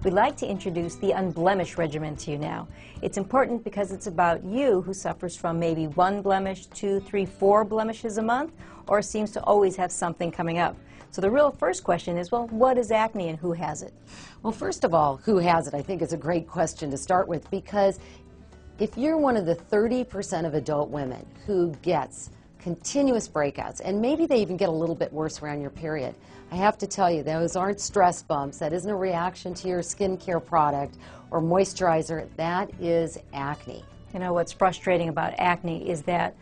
We'd like to introduce the Unblemish Regimen to you now. It's important because it's about you who suffers from maybe 1 blemish, 2, 3, 4 blemishes a month, or seems to always have something coming up. So the real first question is, well, what is acne and who has it? Well, first of all, who has it, I think, is a great question to start with, because if you're one of the 30% of adult women who gets continuous breakouts, and maybe they even get a little bit worse around your period, I have to tell you, those aren't stress bumps. That isn't a reaction to your skincare product or moisturizer. That is acne. You know, what's frustrating about acne is that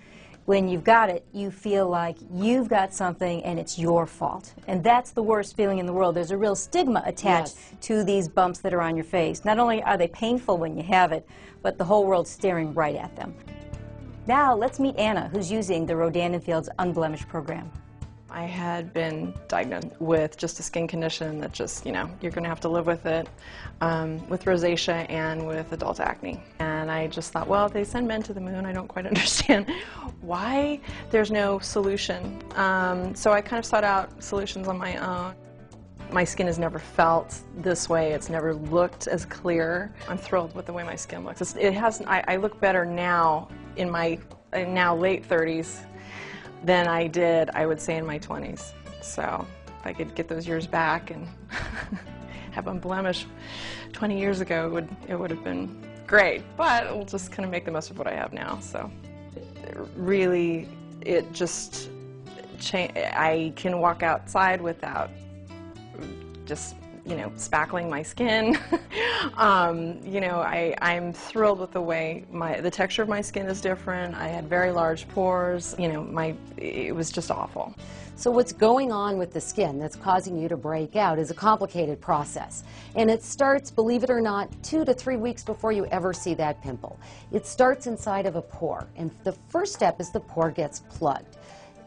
when you've got it, you feel like you've got something and it's your fault. And that's the worst feeling in the world. There's a real stigma attached to these bumps that are on your face. Not only are they painful when you have it, but the whole world's staring right at them. Now, let's meet Anna, who's using the Rodan & Field's Unblemished program. I had been diagnosed with just a skin condition that just, you know, you're going to have to live with it, with rosacea and with adult acne. And I just thought, well, they send men to the moon. I don't quite understand why there's no solution. So I kind of sought out solutions on my own. My skin has never felt this way. It's never looked as clear. I'm thrilled with the way my skin looks. I look better now in my now late 30s than I did, I would say, in my 20s. So if I could get those years back and have unblemished 20 years ago, it would have been great. But we'll just kind of make the most of what I have now. So really, it just I can walk outside without just, you know, spackling my skin. You know, I'm thrilled with the way the texture of my skin is different. I had very large pores. You know, it was just awful. So what's going on with the skin that's causing you to break out is a complicated process. And it starts, believe it or not, 2 to 3 weeks before you ever see that pimple. It starts inside of a pore. And the first step is the pore gets plugged.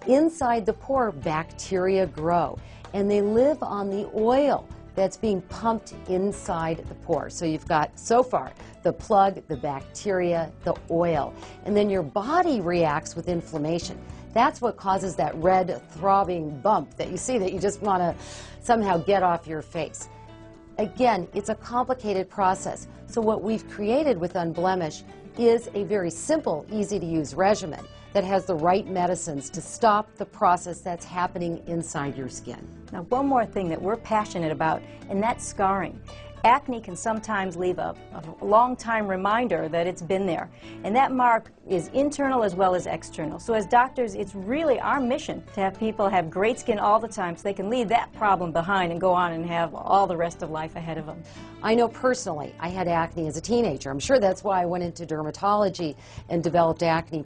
Inside the pore, bacteria grow, and they live on the oil that's being pumped inside the pore. So you've got, so far, the plug, the bacteria, the oil, and then your body reacts with inflammation. That's what causes that red throbbing bump that you see that you just want to somehow get off your face. Again, it's a complicated process. So what we've created with Unblemish is a very simple, easy-to-use regimen that has the right medicines to stop the process that's happening inside your skin. Now, one more thing that we're passionate about, and that's scarring. Acne can sometimes leave a long-time reminder that it's been there. And that mark is internal as well as external. So as doctors, it's really our mission to have people have great skin all the time so they can leave that problem behind and go on and have all the rest of life ahead of them. I know personally I had acne as a teenager. I'm sure that's why I went into dermatology and developed acne